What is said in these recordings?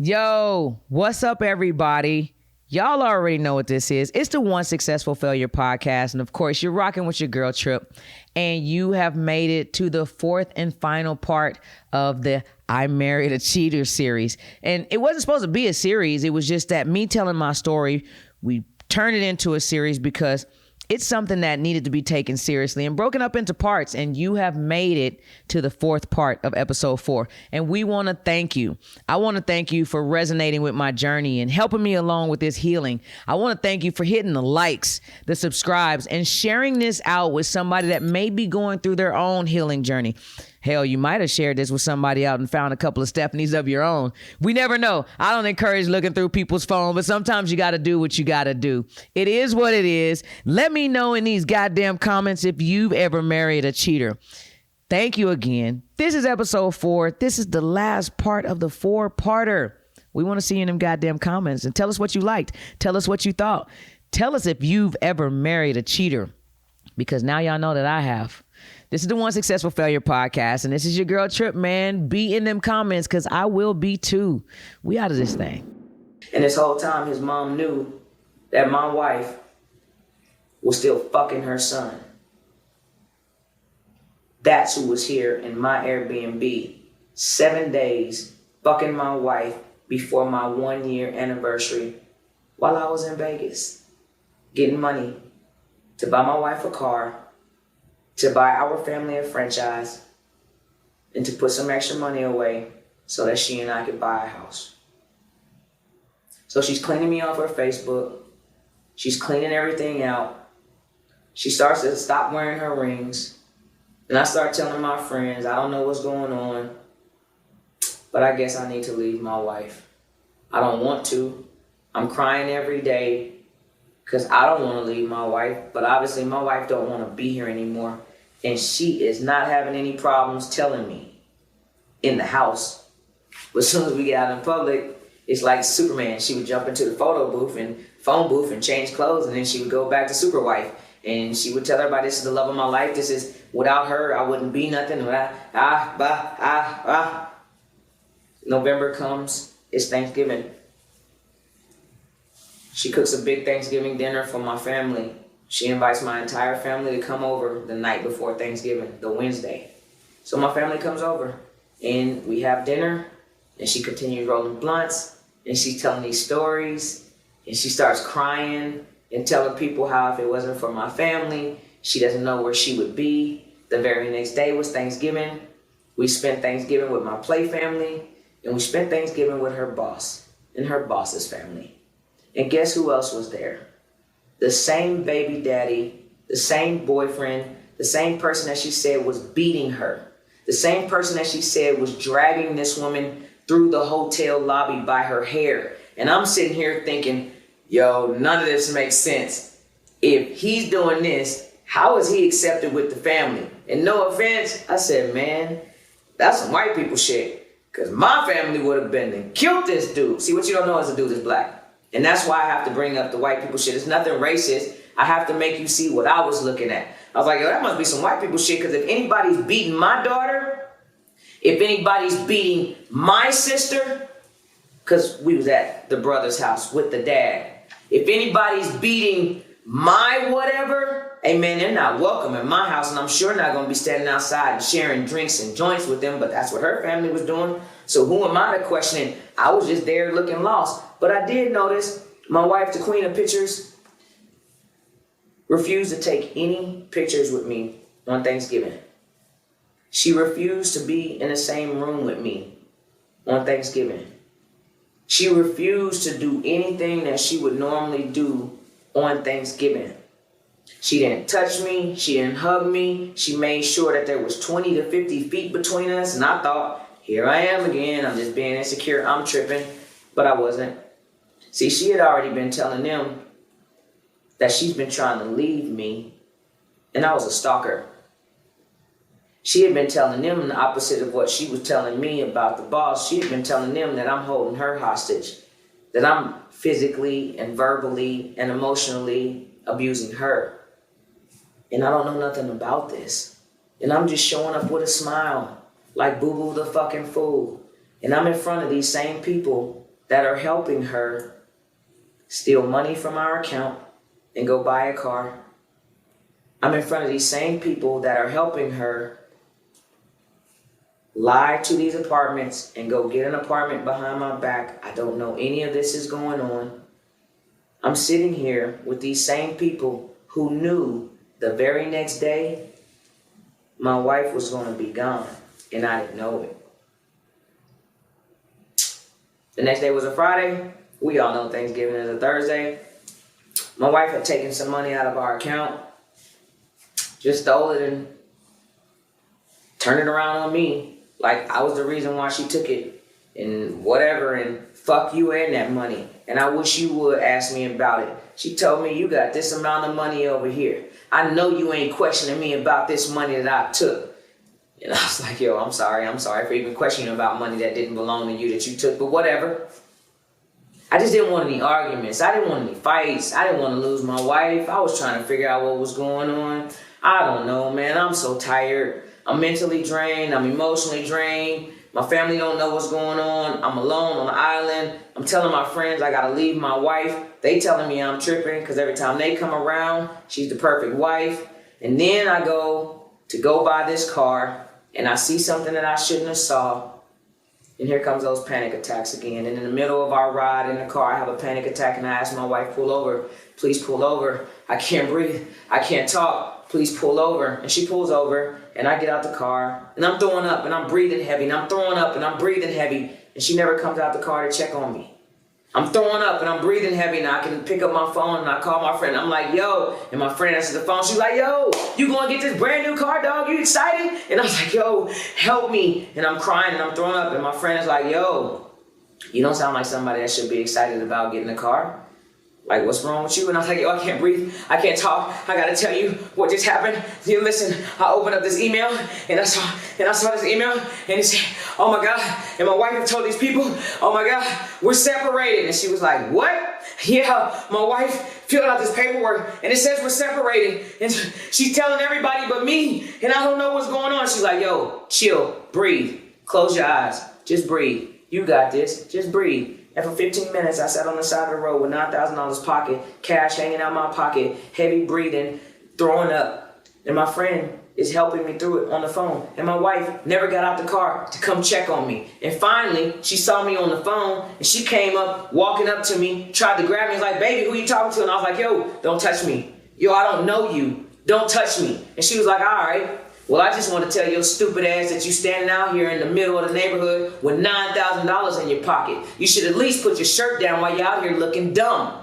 Yo, what's up, everybody? Y'all already know what this is. It's the One Successful Failure podcast. And of course, you're rocking with your girl Trip. And you have made it to the fourth and final part of the I Married a Cheater series. And it wasn't supposed to be a series. It was just that me telling my story, we turned it into a series because it's something that needed to be taken seriously and broken up into parts. And you have made it to the fourth part of episode 4. And we want to thank you. I want to thank you for resonating with my journey and helping me along with this healing. I want to thank you for hitting the likes, the subscribes, and sharing this out with somebody that may be going through their own healing journey. Hell, you might have shared this with somebody out and found a couple of Stephanies of your own. We never know. I don't encourage looking through people's phone, but sometimes you got to do what you got to do. It is what it is. Let me know in these goddamn comments if you've ever married a cheater. Thank you again. This is episode 4. This is the last part of the 4-parter. We want to see you in them goddamn comments and tell us what you liked. Tell us what you thought. Tell us if you've ever married a cheater, because now y'all know that I have. This is the One Successful Failure podcast, and this is your girl Trip, man. Be in them comments, because I will be too. We out of this thing. And this whole time, his mom knew that my wife was still fucking her son. That's who was here in my Airbnb 7 days fucking my wife before my 1-year anniversary while I was in Vegas, getting money to buy my wife a car, to buy our family a franchise, and to put some extra money away so that she and I could buy a house. So she's cleaning me off her Facebook. She's cleaning everything out. She starts to stop wearing her rings. And I start telling my friends, I don't know what's going on, but I guess I need to leave my wife. I don't want to. I'm crying every day because I don't want to leave my wife, but obviously my wife don't want to be here anymore. And she is not having any problems telling me in the house. But as soon as we get out in public, it's like Superman. She would jump into the phone booth and change clothes, and then she would go back to super wife. And she would tell everybody, this is the love of my life. This is, without her, I wouldn't be nothing. November comes, it's Thanksgiving. She cooks a big Thanksgiving dinner for my family. She invites my entire family to come over the night before Thanksgiving, the Wednesday. So my family comes over and we have dinner, and she continues rolling blunts, and she's telling these stories, and she starts crying and telling people how if it wasn't for my family, she doesn't know where she would be. The very next day was Thanksgiving. We spent Thanksgiving with my play family, and we spent Thanksgiving with her boss and her boss's family. And guess who else was there? The same baby daddy, the same boyfriend, the same person that she said was beating her, the same person that she said was dragging this woman through the hotel lobby by her hair. And I'm sitting here thinking, yo, none of this makes sense. If he's doing this, how is he accepted with the family? And no offense, I said, man, that's some white people shit. Because my family would have been and killed this dude. See, what you don't know is the dude is black. And that's why I have to bring up the white people shit. It's nothing racist. I have to make you see what I was looking at. I was like, yo, that must be some white people shit, because if anybody's beating my daughter, if anybody's beating my sister, because we was at the brother's house with the dad, if anybody's beating my whatever, hey man, they're not welcome in my house, and I'm sure not going to be standing outside and sharing drinks and joints with them, but that's what her family was doing. So who am I to question it? I was just there looking lost. But I did notice my wife, the queen of pictures, refused to take any pictures with me on Thanksgiving. She refused to be in the same room with me on Thanksgiving. She refused to do anything that she would normally do on Thanksgiving. She didn't touch me. She didn't hug me. She made sure that there was 20 to 50 feet between us. And I thought, here I am again. I'm just being insecure. I'm tripping. But I wasn't. See, she had already been telling them that she's been trying to leave me, and I was a stalker. She had been telling them the opposite of what she was telling me about the boss. She had been telling them that I'm holding her hostage, that I'm physically and verbally and emotionally abusing her. And I don't know nothing about this. And I'm just showing up with a smile, like Boo Boo the fucking fool. And I'm in front of these same people that are helping her steal money from our account and go buy a car. I'm in front of these same people that are helping her lie to these apartments and go get an apartment behind my back. I don't know any of this is going on. I'm sitting here with these same people who knew the very next day my wife was going to be gone, and I didn't know it. The next day was a Friday. We all know Thanksgiving is a Thursday. My wife had taken some money out of our account, just stole it and turned it around on me. Like I was the reason why she took it and whatever, and fuck you and that money. And I wish you would ask me about it. She told me, you got this amount of money over here. I know you ain't questioning me about this money that I took. And I was like, yo, I'm sorry for even questioning about money that didn't belong to you that you took, but whatever. I just didn't want any arguments. I didn't want any fights. I didn't want to lose my wife. I was trying to figure out what was going on. I don't know, man. I'm so tired. I'm mentally drained. I'm emotionally drained. My family don't know what's going on. I'm alone on the island. I'm telling my friends I gotta leave my wife. They telling me I'm tripping because every time they come around, she's the perfect wife. And then I go buy this car and I see something that I shouldn't have saw. And here comes those panic attacks again. And in the middle of our ride in the car, I have a panic attack and I ask my wife, pull over. Please pull over. I can't breathe. I can't talk. Please pull over. And she pulls over and I get out the car and I'm throwing up and I'm breathing heavy and I'm throwing up and I'm breathing heavy. And she never comes out the car to check on me. I'm throwing up and I'm breathing heavy and I can pick up my phone and I call my friend. I'm like, yo, and my friend answers the phone. She's like, yo, you gonna get this brand new car, dog? You excited? And I was like, yo, help me. And I'm crying and I'm throwing up and my friend is like, yo, you don't sound like somebody that should be excited about getting a car. Like, what's wrong with you? And I was like, yo, I can't breathe. I can't talk. I gotta tell you what just happened. You listen, I opened up this email and I saw this email and it said, oh my God. And my wife had told these people, oh my God, we're separated. And she was like, what? Yeah, my wife filled out this paperwork and it says we're separated. And she's telling everybody but me. And I don't know what's going on. She's like, yo, chill, breathe, close your eyes, just breathe. You got this, just breathe. And for 15 minutes, I sat on the side of the road with $9,000 pocket, cash hanging out my pocket, heavy breathing, throwing up. And my friend is helping me through it on the phone. And my wife never got out the car to come check on me. And finally, she saw me on the phone and she came up, walking up to me, tried to grab me. Was like, baby, who you talking to? And I was like, yo, don't touch me. Yo, I don't know you. Don't touch me. And she was like, all right. Well, I just want to tell your stupid ass that you standing out here in the middle of the neighborhood with $9,000 in your pocket. You should at least put your shirt down while you're out here looking dumb.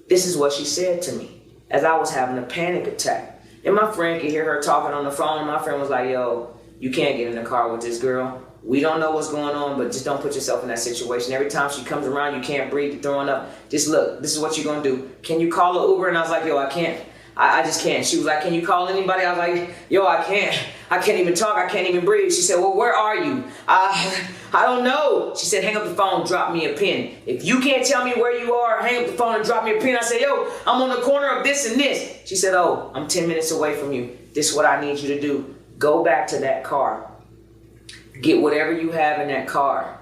This is what she said to me as I was having a panic attack. And my friend could hear her talking on the phone. And my friend was like, yo, you can't get in the car with this girl. We don't know what's going on, but just don't put yourself in that situation. Every time she comes around, you can't breathe, you're throwing up. Just look, this is what you're going to do. Can you call an Uber? And I was like, yo, I can't. I just can't. She was like, can you call anybody? I was like, yo, I can't. I can't even talk. I can't even breathe. She said, well, where are you? I don't know. She said, hang up the phone, drop me a pin. If you can't tell me where you are, hang up the phone and drop me a pin. I said, yo, I'm on the corner of this and this. She said, oh, I'm 10 minutes away from you. This is what I need you to do. Go back to that car. Get whatever you have in that car.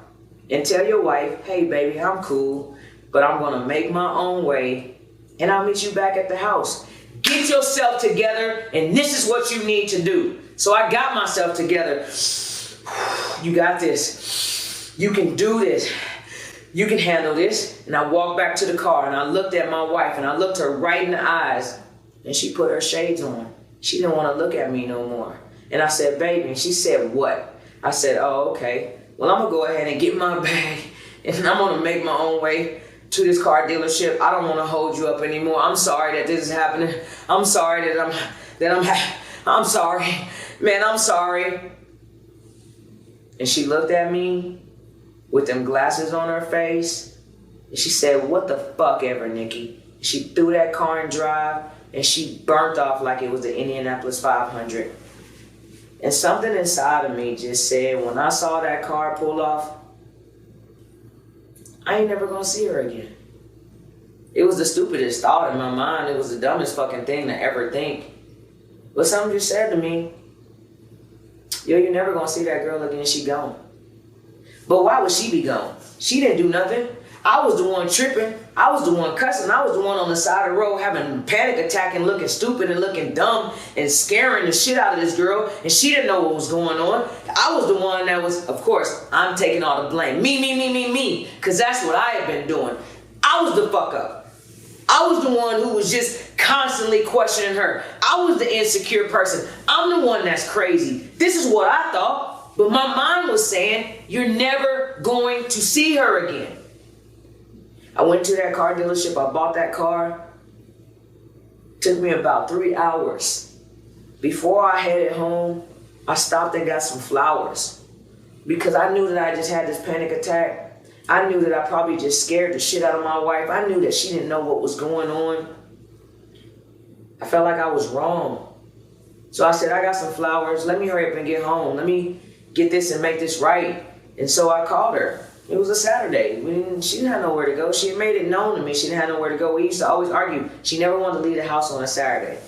And tell your wife, hey, baby, I'm cool, but I'm going to make my own way and I'll meet you back at the house. Get yourself together, and this is what you need to do. So I got myself together. You got this. You can do this. You can handle this. And I walked back to the car, and I looked at my wife, and I looked her right in the eyes, and she put her shades on. She didn't want to look at me no more. And I said, baby, and she said, what? I said, oh, okay. Well, I'm going to go ahead and get my bag, and I'm going to make my own way to this car dealership. I don't want to hold you up anymore. I'm sorry that this is happening. I'm sorry I'm sorry. Man, I'm sorry. And she looked at me with them glasses on her face. And she said, what the fuck ever, Nikki? She threw that car in drive and she burnt off like it was the Indianapolis 500. And something inside of me just said, when I saw that car pull off, I ain't never gonna see her again. It was the stupidest thought in my mind. It was the dumbest fucking thing to ever think. But something just said to me, yo, you're never gonna see that girl again, she gone. But why would she be gone? She didn't do nothing. I was the one tripping. I was the one cussing. I was the one on the side of the road having a panic attack and looking stupid and looking dumb and scaring the shit out of this girl. And she didn't know what was going on. I was the one that was, of course, I'm taking all the blame. Me. Because that's what I had been doing. I was the fuck up. I was the one who was just constantly questioning her. I was the insecure person. I'm the one that's crazy. This is what I thought. But my mind was saying, you're never going to see her again. I went to that car dealership. I bought that car. Took me about 3 hours. Before I headed home, I stopped and got some flowers. Because I knew that I just had this panic attack. I knew that I probably just scared the shit out of my wife. I knew that she didn't know what was going on. I felt like I was wrong. So I said, I got some flowers. Let me hurry up and get home. Let me get this and make this right. And so I called her. It was a Saturday. She didn't have nowhere to go. She had made it known to me she didn't have nowhere to go. We used to always argue. She never wanted to leave the house on a Saturday.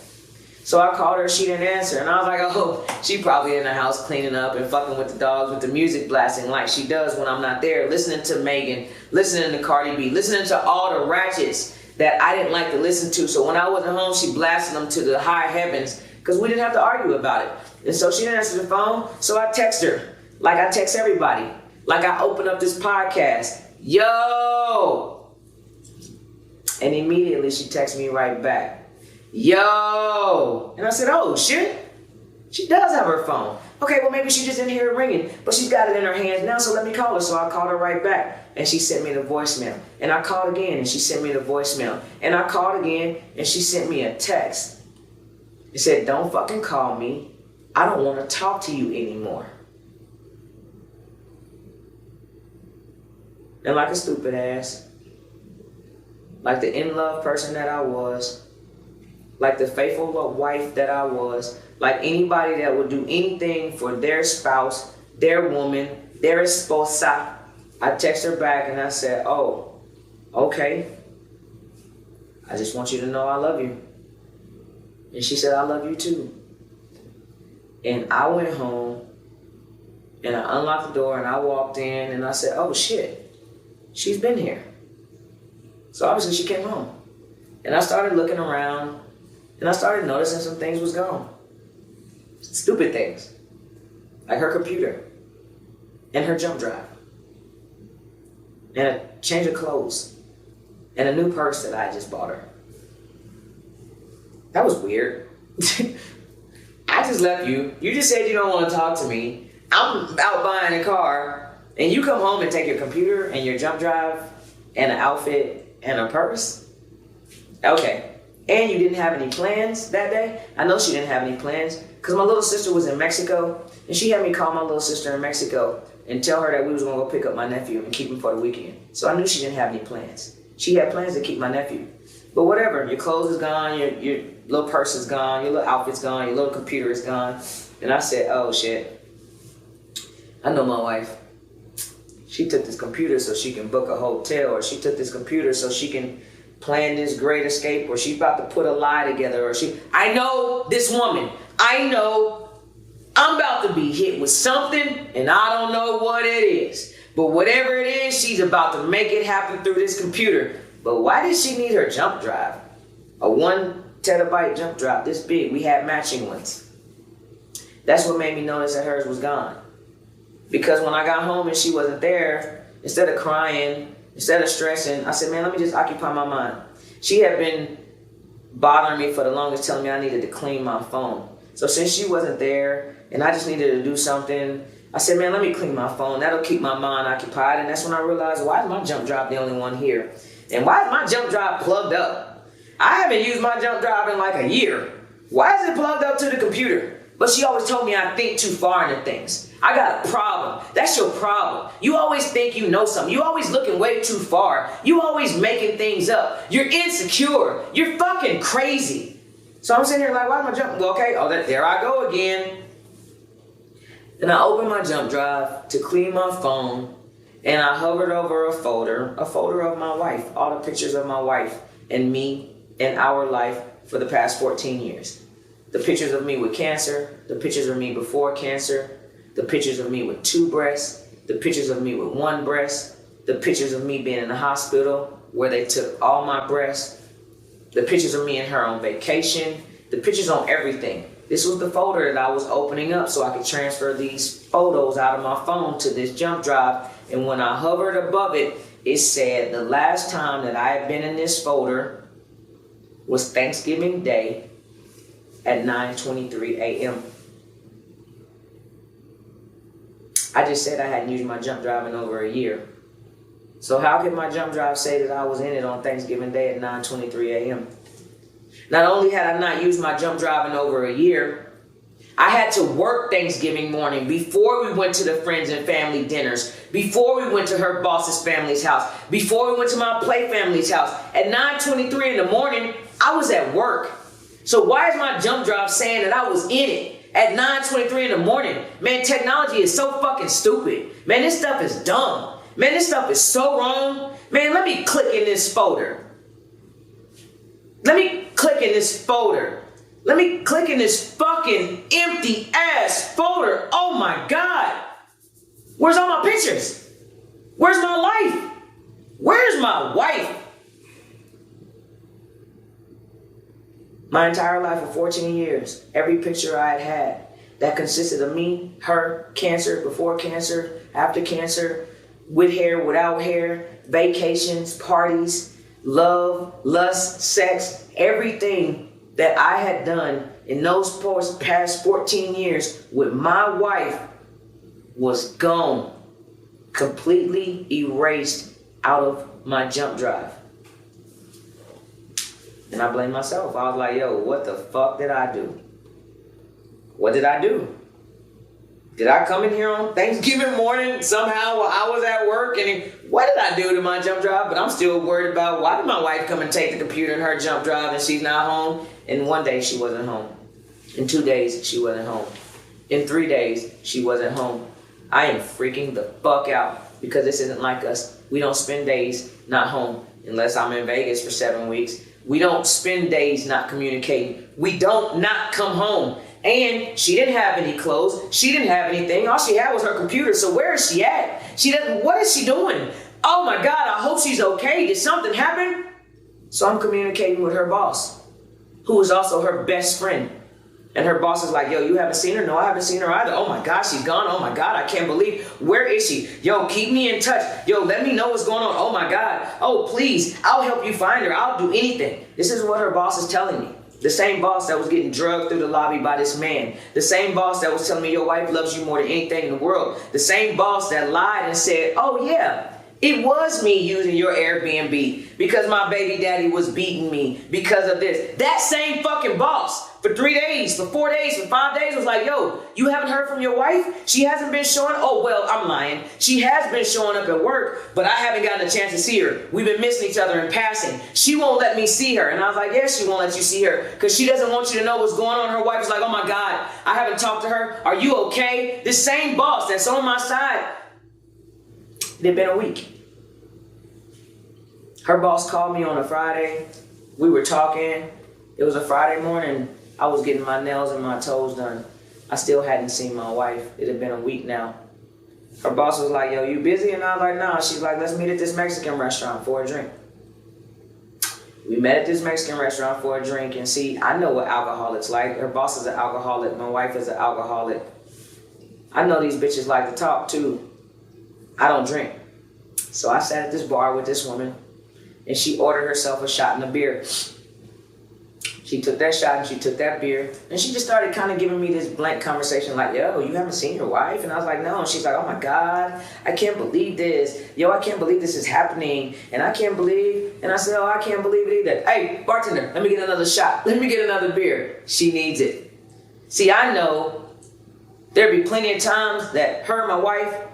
So I called her. She didn't answer. And I was like, oh, she probably in the house cleaning up and fucking with the dogs with the music blasting like she does when I'm not there. Listening to Megan, listening to Cardi B, listening to all the ratchets that I didn't like to listen to. So when I wasn't home, she blasted them to the high heavens because we didn't have to argue about it. And so she didn't answer the phone. So I text her like I text everybody. Like I open up this podcast, yo! And immediately she texts me right back, yo! And I said, oh shit, she does have her phone. Okay, well maybe she just didn't hear it ringing, but she's got it in her hands now, so let me call her. So I called her right back, and she sent me the voicemail. And I called again, and she sent me the voicemail. And I called again, and she sent me a text. It said, don't fucking call me. I don't want to talk to you anymore. And like a stupid ass, like the in-love person that I was, like the faithful wife that I was, like anybody that would do anything for their spouse, their woman, their esposa, I text her back and I said, oh, okay. I just want you to know I love you. And she said, I love you too. And I went home and I unlocked the door and I walked in and I said, oh shit. She's been here. So obviously she came home. And I started looking around and I started noticing some things was gone. Stupid things. Like her computer and her jump drive. And a change of clothes. And a new purse that I just bought her. That was weird. I just left you. You just said you don't want to talk to me. I'm out buying a car. And you come home and take your computer and your jump drive and an outfit and a purse? Okay. And you didn't have any plans that day? I know she didn't have any plans because my little sister was in Mexico and she had me call my little sister in Mexico and tell her that we was going to go pick up my nephew and keep him for the weekend. So I knew she didn't have any plans. She had plans to keep my nephew. But whatever, your clothes is gone, your little purse is gone, your little outfit's gone, your little computer is gone. And I said, oh shit. I know my wife. She took this computer so she can book a hotel, or she took this computer so she can plan this great escape, or she's about to put a lie together, or I know this woman. I know I'm about to be hit with something, and I don't know what it is. But whatever it is, she's about to make it happen through this computer. But why did she need her jump drive? A 1 terabyte jump drive this big. We had matching ones. That's what made me notice that hers was gone. Because when I got home and she wasn't there, instead of crying, instead of stressing, I said, man, let me just occupy my mind. She had been bothering me for the longest, telling me I needed to clean my phone. So since she wasn't there and I just needed to do something, I said, man, let me clean my phone. That'll keep my mind occupied. And that's when I realized, why is my jump drive the only one here? And why is my jump drive plugged up? I haven't used my jump drive in like a year. Why is it plugged up to the computer? But she always told me I think too far into things. I got a problem. That's your problem. You always think you know something. You always looking way too far. You always making things up. You're insecure. You're fucking crazy. So I'm sitting here like, why am I jumping? Okay, oh, there I go again. Then I opened my jump drive to clean my phone, and I hovered over a folder of my wife, all the pictures of my wife and me and our life for the past 14 years. The pictures of me with cancer, the pictures of me before cancer, the pictures of me with 2 breasts, the pictures of me with 1 breast, the pictures of me being in the hospital where they took all my breasts, the pictures of me and her on vacation, the pictures on everything. This was the folder that I was opening up so I could transfer these photos out of my phone to this jump drive. And when I hovered above it, it said the last time that I had been in this folder was Thanksgiving Day at 9:23 a.m. I just said I hadn't used my jump drive in over a year. So how could my jump drive say that I was in it on Thanksgiving Day at 9:23 a.m.? Not only had I not used my jump drive in over a year, I had to work Thanksgiving morning before we went to the friends and family dinners, before we went to her boss's family's house, before we went to my play family's house. At 9:23 in the morning, I was at work. So why is my jump drive saying that I was in it at 9:23 in the morning? Man, technology is so fucking stupid. Man, this stuff is dumb. Man, this stuff is so wrong. Man, let me click in this folder. Let me click in this folder. Let me click in this fucking empty ass folder. Oh my God. Where's all my pictures? Where's my life? Where's my wife? My entire life of 14 years, every picture I had that consisted of me, her, cancer, before cancer, after cancer, with hair, without hair, vacations, parties, love, lust, sex, everything that I had done in those past 14 years with my wife was gone, completely erased out of my jump drive. And I blame myself. I was like, yo, what the fuck did I do? What did I do? Did I come in here on Thanksgiving morning somehow while I was at work? And what did I do to my jump drive? But I'm still worried about why did my wife come and take the computer in her jump drive and she's not home? And one day she wasn't home. In 2 days, she wasn't home. In 3 days, she wasn't home. I am freaking the fuck out because this isn't like us. We don't spend days not home unless I'm in Vegas for 7 weeks. We don't spend days not communicating. We don't not come home. And she didn't have any clothes. She didn't have anything. All she had was her computer. So where is she at? What is she doing? Oh my God, I hope she's okay. Did something happen? So I'm communicating with her boss, who is also her best friend. And her boss is like, yo, you haven't seen her? No, I haven't seen her either. Oh my God, she's gone. Oh my God, I can't believe. Where is she? Yo, keep me in touch. Yo, let me know what's going on. Oh my God. Oh, please, I'll help you find her. I'll do anything. This is what her boss is telling me. The same boss that was getting drugged through the lobby by this man. The same boss that was telling me your wife loves you more than anything in the world. The same boss that lied and said, oh yeah, it was me using your Airbnb because my baby daddy was beating me because of this. That same fucking boss for 3 days, for 4 days, for 5 days was like, yo, you haven't heard from your wife? She hasn't been showing up? Oh, well, I'm lying. She has been showing up at work, but I haven't gotten a chance to see her. We've been missing each other in passing. She won't let me see her. And I was like, yes, she won't let you see her because she doesn't want you to know what's going on. Her wife is like, oh my God, I haven't talked to her. Are you okay? This same boss that's on my side, it had been a week. Her boss called me on a Friday. We were talking. It was a Friday morning. I was getting my nails and my toes done. I still hadn't seen my wife. It had been a week now. Her boss was like, yo, you busy? And I was like, nah. She's like, let's meet at this Mexican restaurant for a drink. We met at this Mexican restaurant for a drink. And see, I know what alcoholics like. Her boss is an alcoholic. My wife is an alcoholic. I know these bitches like to talk too. I don't drink. So I sat at this bar with this woman. And she ordered herself a shot and a beer. She took that shot and she took that beer. And she just started kind of giving me this blank conversation like, yo, you haven't seen your wife? And I was like, no. And she's like, oh my God, I can't believe this. Yo, I can't believe this is happening. And I can't believe. And I said, oh, I can't believe it either. Hey, bartender, let me get another shot. Let me get another beer. She needs it. See, I know there'd be plenty of times that her, my wife,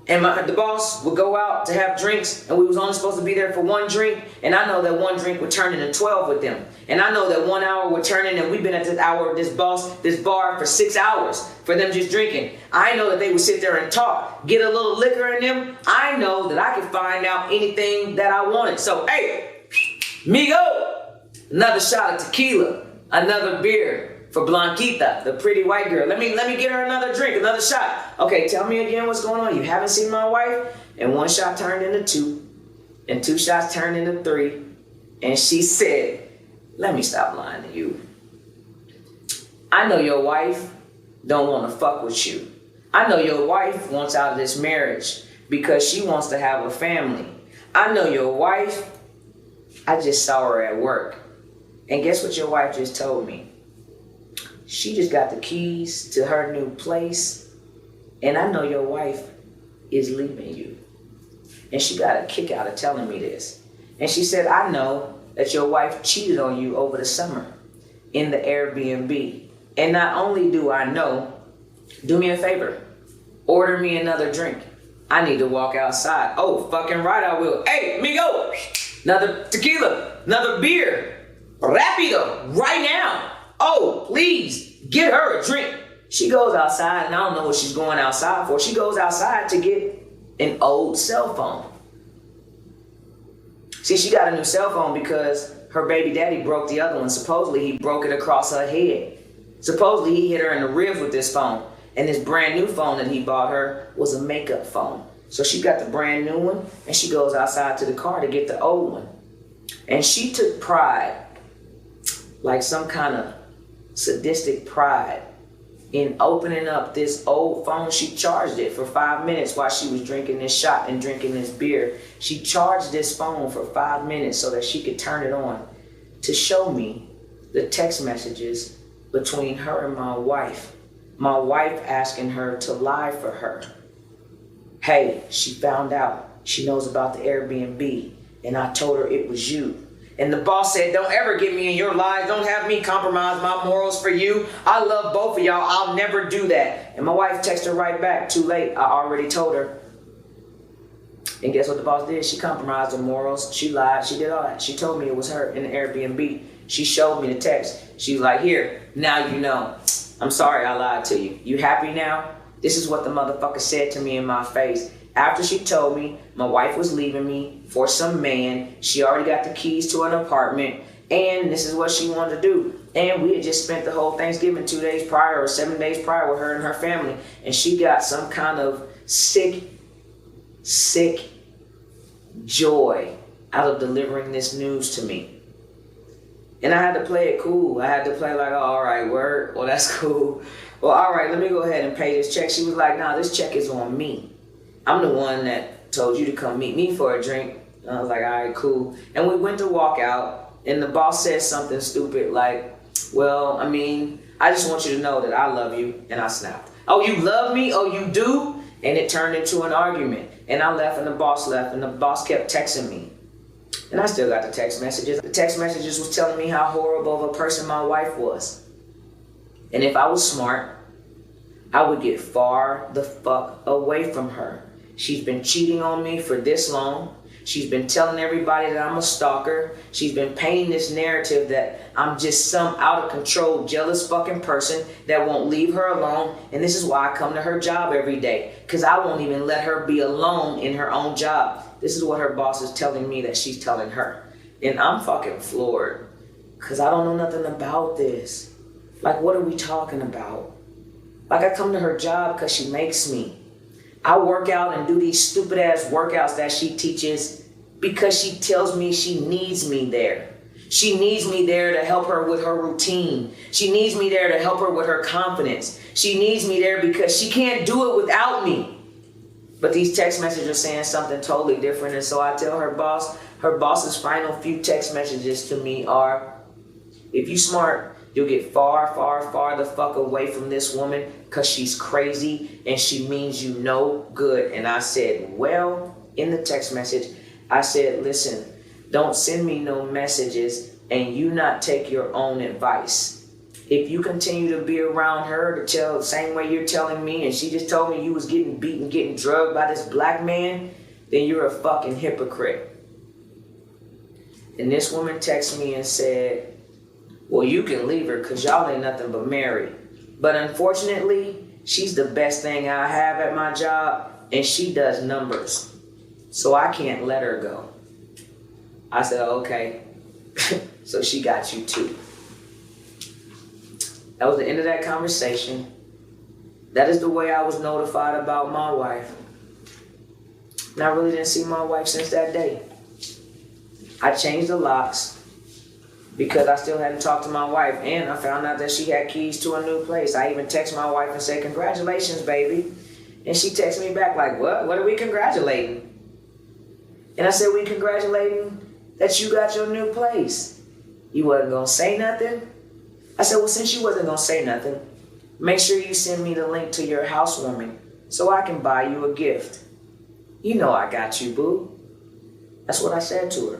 and the boss would go out to have drinks, and we was only supposed to be there for one drink, and I know that one drink would turn into 12 with them. And I know that 1 hour would turn in, and we've been at this bar for 6 hours for them just drinking. I know that they would sit there and talk, get a little liquor in them. I know that I could find out anything that I wanted. So, hey, migo, another shot of tequila, another beer. For Blanquita, the pretty white girl. Let me get her another drink, another shot. Okay, tell me again what's going on. You haven't seen my wife? And one shot turned into two, and two shots turned into three. And she said, let me stop lying to you. I know your wife don't want to fuck with you. I know your wife wants out of this marriage because she wants to have a family. I know your wife, I just saw her at work. And guess what your wife just told me? She just got the keys to her new place. And I know your wife is leaving you. And she got a kick out of telling me this. And she said, I know that your wife cheated on you over the summer in the Airbnb. And not only do I know, do me a favor. Order me another drink. I need to walk outside. Oh, fucking right I will. Hey, amigo, another tequila, another beer. Rapido, right now. Oh, please, get her a drink. She goes outside, and I don't know what she's going outside for. She goes outside to get an old cell phone. See, she got a new cell phone because her baby daddy broke the other one. Supposedly, he broke it across her head. Supposedly, he hit her in the ribs with this phone. And this brand new phone that he bought her was a makeup phone. So she got the brand new one, and she goes outside to the car to get the old one. And she took pride, like some kind of sadistic pride, in opening up this old phone. She charged it for 5 minutes while she was drinking this shot and drinking this beer. She charged this phone for 5 minutes so that she could turn it on to show me the text messages between her and my wife. My wife asking her to lie for her. Hey, she found out. She knows about the Airbnb, and I told her it was you. And the boss said, don't ever get me in your lies. Don't have me compromise my morals for you. I love both of y'all. I'll never do that. And my wife texted her right back. Too late. I already told her. And guess what the boss did? She compromised her morals. She lied. She did all that. She told me it was her in the Airbnb. She showed me the text. She was like, here, now you know. I'm sorry I lied to you. You happy now? This is what the motherfucker said to me in my face. After she told me my wife was leaving me for some man, she already got the keys to an apartment, and this is what she wanted to do. And we had just spent the whole Thanksgiving 2 days prior or 7 days prior with her and her family, and she got some kind of sick joy out of delivering this news to me. And I had to play it cool. I had to play like, oh, all right, word, well, that's cool. Well, all right, let me go ahead and pay this check. She was like, nah, this check is on me. I'm the one that told you to come meet me for a drink. And I was like, all right, cool. And we went to walk out, and the boss said something stupid like, well, I mean, I just want you to know that I love you. And I snapped. Oh, you love me? Oh, you do? And it turned into an argument. And I left, and the boss left, and the boss kept texting me. And I still got the text messages. The text messages was telling me how horrible of a person my wife was. And if I was smart, I would get far the fuck away from her. She's been cheating on me for this long. She's been telling everybody that I'm a stalker. She's been painting this narrative that I'm just some out of control, jealous fucking person that won't leave her alone. And this is why I come to her job every day, because I won't even let her be alone in her own job. This is what her boss is telling me that she's telling her. And I'm fucking floored, because I don't know nothing about this. Like, what are we talking about? Like, I come to her job because she makes me. I work out and do these stupid ass workouts that she teaches because she tells me she needs me there. She needs me there to help her with her routine. She needs me there to help her with her confidence. She needs me there because she can't do it without me. But these text messages are saying something totally different. And so I tell her boss's final few text messages to me are, if you smart, you'll get far, far, far the fuck away from this woman because she's crazy and she means you no good. And I said, well, in the text message, I said, listen, don't send me no messages and you not take your own advice. If you continue to be around her to tell the same way you're telling me, and she just told me you was getting beaten, getting drugged by this black man, then you're a fucking hypocrite. And this woman texted me and said, well, you can leave her because y'all ain't nothing but married. But unfortunately, she's the best thing I have at my job, and she does numbers. So I can't let her go. I said, okay. So she got you too. That was the end of that conversation. That is the way I was notified about my wife. And I really didn't see my wife since that day. I changed the locks because I still hadn't talked to my wife, and I found out that she had keys to a new place. I even texted my wife and said, "Congratulations, baby." And she texted me back like, "What? What are we congratulating?" And I said, "We congratulating that you got your new place." "You wasn't gonna say nothing?" I said, "Well, since you wasn't gonna say nothing, make sure you send me the link to your housewarming so I can buy you a gift. You know I got you, boo." That's what I said to her.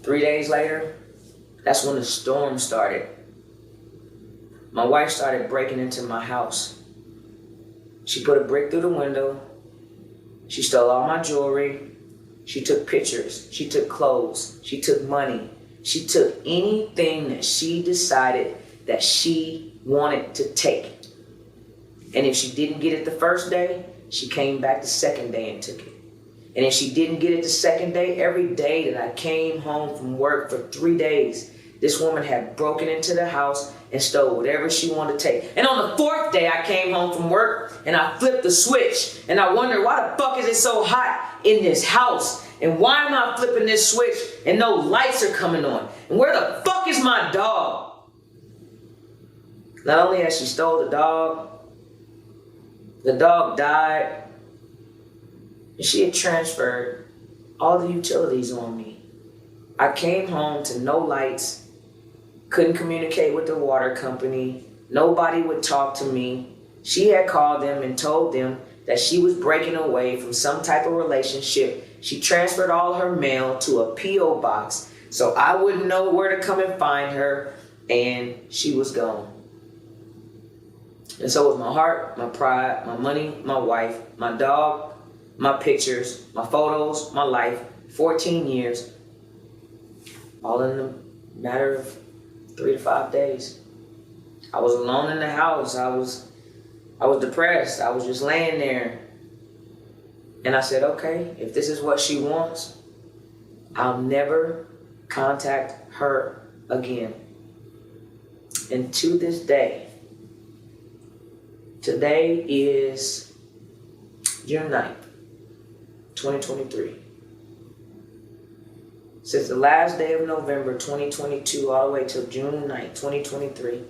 3 days later, that's when the storm started. My wife started breaking into my house. She put a brick through the window. She stole all my jewelry. She took pictures. She took clothes. She took money. She took anything that she decided that she wanted to take. And if she didn't get it the first day, she came back the second day and took it. And if she didn't get it the second day, every day that I came home from work for 3 days, this woman had broken into the house and stole whatever she wanted to take. And on the fourth day, I came home from work and I flipped the switch. And I wondered, why the fuck is it so hot in this house? And why am I flipping this switch and no lights are coming on? And where the fuck is my dog? Not only has she stole the dog died, and she had transferred all the utilities on me. I came home to no lights, couldn't communicate with the water company, nobody would talk to me. She had called them and told them that she was breaking away from some type of relationship. She transferred all her mail to a P.O. box so I wouldn't know where to come and find her, and she was gone. And so was my heart, my pride, my money, my wife, my dog, my pictures, my photos, my life, 14 years, all in a matter of 3 to 5 days. I was alone in the house. I was depressed. I was just laying there. And I said, okay, if this is what she wants, I'll never contact her again. And to this day, today is June 9th, 2023. Since the last day of November 2022 all the way till June 9th, 2023,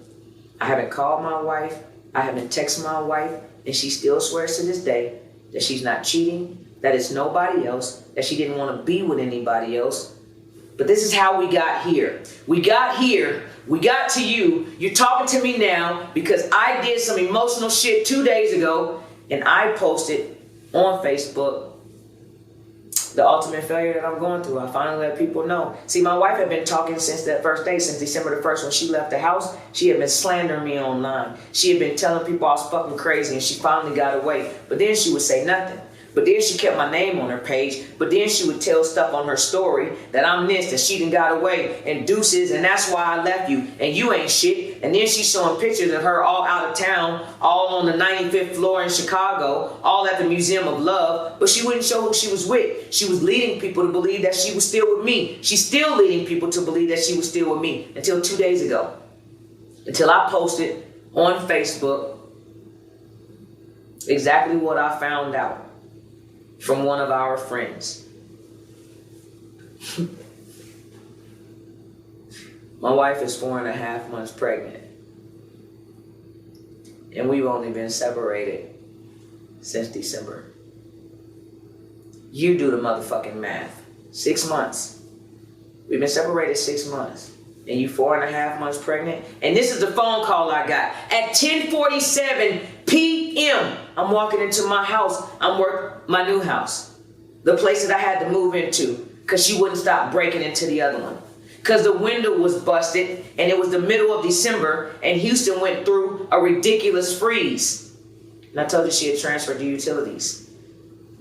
I haven't called my wife, I haven't texted my wife, and she still swears to this day that she's not cheating, that it's nobody else, that she didn't want to be with anybody else. But this is how we got here. We got here, we got to you, you're talking to me now because I did some emotional shit 2 days ago, and I posted on Facebook the ultimate failure that I'm going through. I finally let people know. See, my wife had been talking since that first day, since December the 1st when she left the house. She had been slandering me online. She had been telling people I was fucking crazy, and she finally got away. But then she would say nothing. But then she kept my name on her page. But then she would tell stuff on her story that I'm this, that she done got away, and deuces, and that's why I left you, and you ain't shit. And then she's showing pictures of her all out of town, all on the 95th floor in Chicago, all at the Museum of Love, but she wouldn't show who she was with. She was leading people to believe that she was still with me. She's still leading people to believe that she was still with me until 2 days ago. Until I posted on Facebook exactly what I found out from one of our friends. My wife is 4.5 months pregnant. And we've only been separated since December. You do the motherfucking math. 6 months. We've been separated 6 months. And you 4.5 months pregnant. And this is the phone call I got. At 10:47 p.m. I'm walking into my house. My new house. The place that I had to move into. Because she wouldn't stop breaking into the other one. Because the window was busted. And it was the middle of December. And Houston went through a ridiculous freeze. And I told her she had transferred the utilities.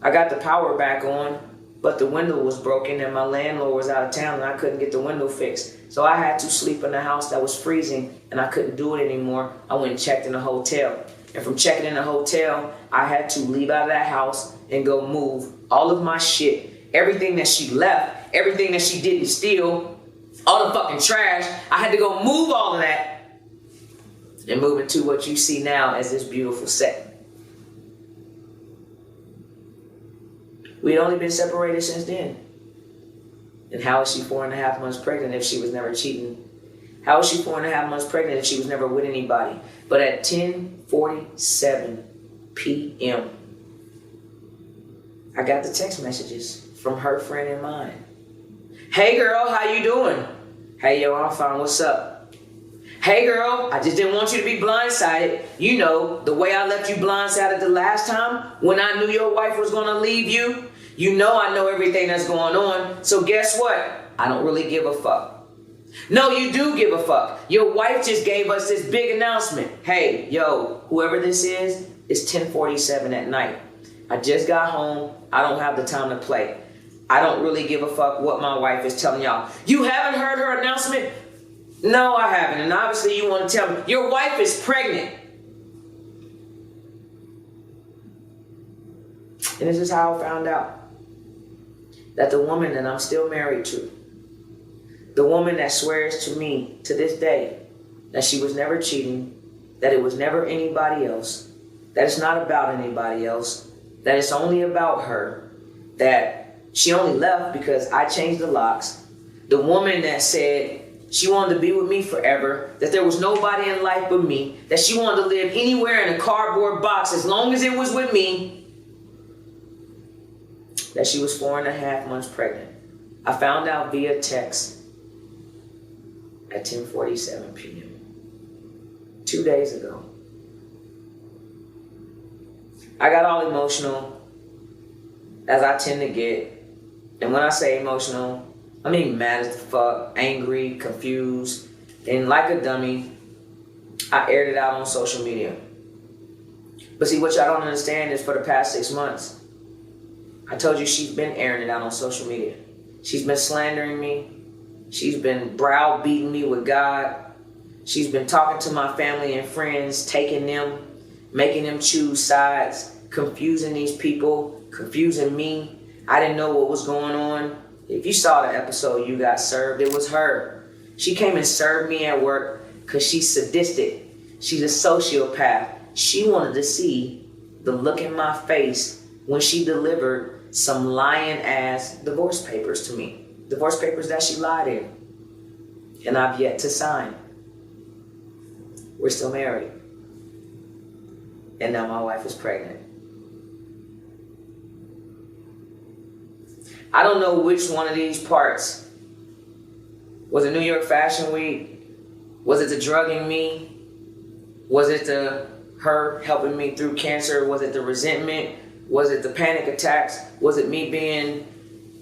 I got the power back on. But the window was broken and my landlord was out of town and I couldn't get the window fixed. So I had to sleep in a house that was freezing and I couldn't do it anymore. I went and checked in a hotel. And from checking in a hotel, I had to leave out of that house and go move all of my shit. Everything that she left, everything that she didn't steal, all the fucking trash. I had to go move all of that and move into what you see now as this beautiful set. We'd only been separated since then. And how is she 4.5 months pregnant if she was never cheating? How is she 4.5 months pregnant if she was never with anybody? But at 10:47 p.m., I got the text messages from her friend and mine. Hey girl, how you doing? Hey yo, I'm fine, what's up? Hey girl, I just didn't want you to be blindsided. You know, the way I left you blindsided the last time when I knew your wife was gonna leave you. You know I know everything that's going on, so guess what? I don't really give a fuck. No, you do give a fuck. Your wife just gave us this big announcement. Hey, yo, whoever this is, it's 10:47 at night. I just got home. I don't have the time to play. I don't really give a fuck what my wife is telling y'all. You haven't heard her announcement? No, I haven't. And obviously you want to tell me. Your wife is pregnant. And this is how I found out that the woman that I'm still married to, the woman that swears to me to this day that she was never cheating, that it was never anybody else, that it's not about anybody else, that it's only about her, that she only left because I changed the locks, the woman that said she wanted to be with me forever, that there was nobody in life but me, that she wanted to live anywhere in a cardboard box as long as it was with me, that she was 4.5 months pregnant. I found out via text at 10:47 p.m. 2 days ago. I got all emotional, as I tend to get. And when I say emotional, I mean mad as the fuck, angry, confused, and like a dummy, I aired it out on social media. But see, what y'all don't understand is for the past 6 months, I told you she's been airing it out on social media. She's been slandering me. She's been browbeating me with God. She's been talking to my family and friends, taking them, making them choose sides, confusing these people, confusing me. I didn't know what was going on. If you saw the episode, You Got Served, it was her. She came and served me at work because she's sadistic. She's a sociopath. She wanted to see the look in my face when she delivered some lying ass divorce papers to me. Divorce papers that she lied in. And I've yet to sign. We're still married. And now my wife is pregnant. I don't know which one of these parts. Was it New York Fashion Week? Was it the drugging me? Was it the her helping me through cancer? Was it the resentment? Was it the panic attacks? Was it me being,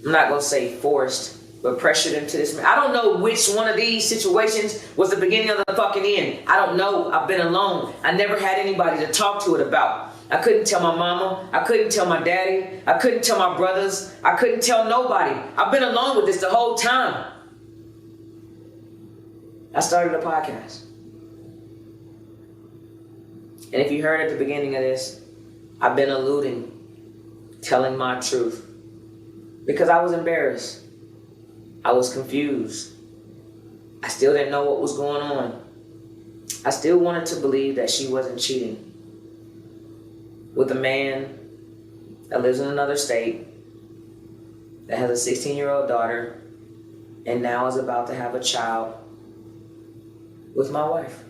I'm not going to say forced, but pressured into this? I don't know which one of these situations was the beginning of the fucking end. I don't know. I've been alone. I never had anybody to talk to it about. I couldn't tell my mama. I couldn't tell my daddy. I couldn't tell my brothers. I couldn't tell nobody. I've been alone with this the whole time. I started a podcast. And if you heard at the beginning of this, I've been alluding, telling my truth. Because I was embarrassed. I was confused. I still didn't know what was going on. I still wanted to believe that she wasn't cheating with a man that lives in another state, that has a 16-year-old daughter, and now is about to have a child with my wife.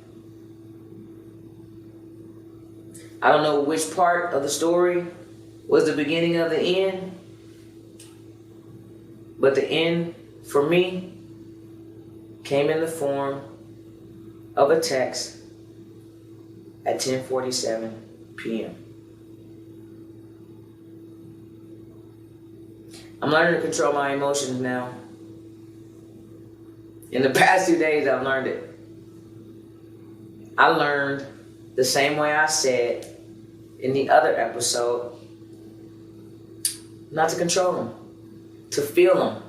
I don't know which part of the story was the beginning of the end, but the end for me came in the form of a text at 10:47 p.m. I'm learning to control my emotions now. In the past 2 days, I've learned it. I learned the same way I said in the other episode, not to control them, to feel them,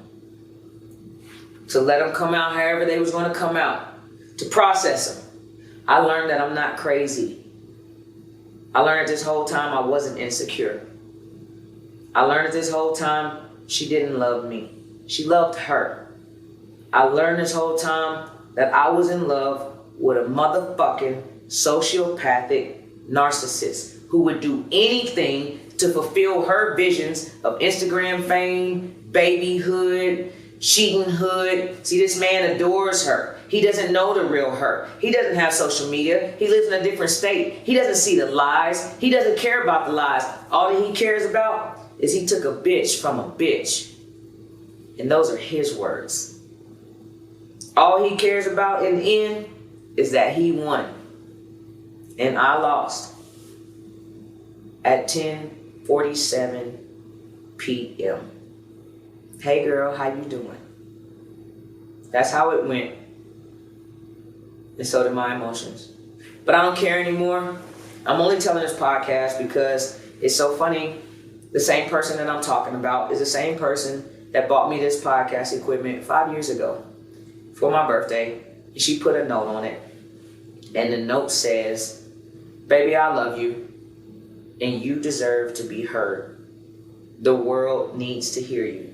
to let them come out however they was going to come out, to process them. I learned that I'm not crazy. I learned this whole time I wasn't insecure. I learned this whole time she didn't love me. She loved her. I learned this whole time that I was in love with a motherfucking sociopathic narcissist who would do anything to fulfill her visions of Instagram fame, babyhood, cheating hood. See, this man adores her. He doesn't know the real her. He doesn't have social media. He lives in a different state. He doesn't see the lies. He doesn't care about the lies. All that he cares about is he took a bitch from a bitch. And those are his words. All he cares about in the end is that he won. And I lost at 10:47 p.m. Hey girl, how you doing? That's how it went. And so did my emotions. But I don't care anymore. I'm only telling this podcast because it's so funny. The same person that I'm talking about is the same person that bought me this podcast equipment 5 years ago for my birthday. She put a note on it. And the note says, baby, I love you. And you deserve to be heard. The world needs to hear you.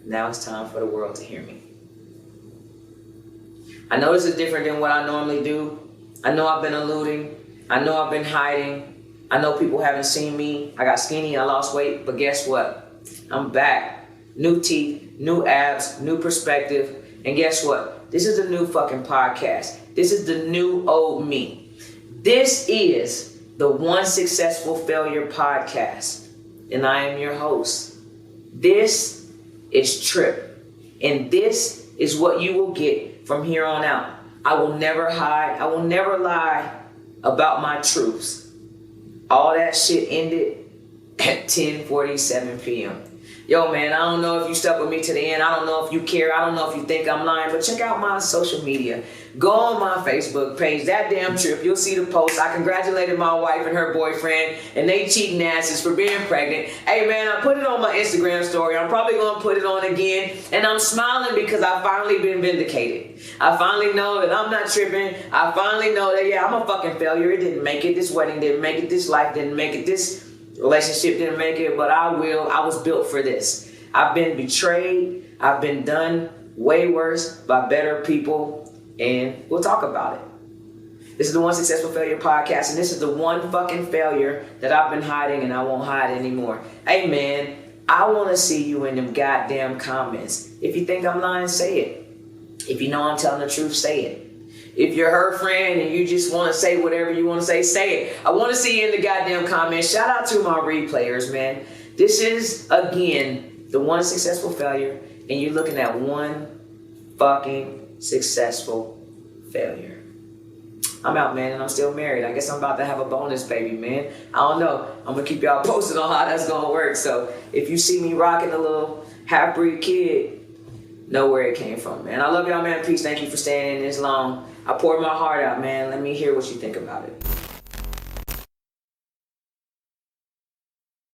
Now it's time for the world to hear me. I know this is different than what I normally do. I know I've been eluding. I know I've been hiding. I know people haven't seen me. I got skinny, I lost weight, but guess what? I'm back. New teeth, new abs, new perspective. And guess what? This is the new fucking podcast. This is the new old me. This is the One Successful Failure podcast. And I am your host. This is Trip. And this is what you will get from here on out. I will never hide. I will never lie about my truths. All that shit ended at 10:47 p.m. Yo, man, I don't know if you stuck with me to the end. I don't know if you care. I don't know if you think I'm lying, but check out my social media. Go on my Facebook page, ThatDamn Trip. You'll see the post. I congratulated my wife and her boyfriend, and they cheating asses for being pregnant. Hey, man, I put it on my Instagram story. I'm probably going to put it on again, and I'm smiling because I've finally been vindicated. I finally know that I'm not tripping. I finally know that, yeah, I'm a fucking failure. It didn't make it. This wedding didn't make it. This life didn't make it. This relationship didn't make it, but I will. I was built for this. I've been betrayed. I've been done way worse by better people, and we'll talk about it. This is the One Successful Failure podcast, and this is the one fucking failure that I've been hiding, and I won't hide anymore. Hey, man, I want to see you in them goddamn comments. If you think I'm lying, say it. If you know I'm telling the truth, say it. If you're her friend and you just want to say whatever you want to say it. I want to see you in the goddamn comments. Shout out to my replayers, man. This is, again, the One Successful Failure, and you're looking at one fucking successful failure. I'm out, man, and I'm still married. I guess I'm about to have a bonus baby, man. I don't know. I'm going to keep y'all posted on how that's going to work. So if you see me rocking a little half-breed kid, know where it came from, man. I love y'all, man. Peace. Thank you for staying in this long. I poured my heart out, man. Let me hear what you think about it.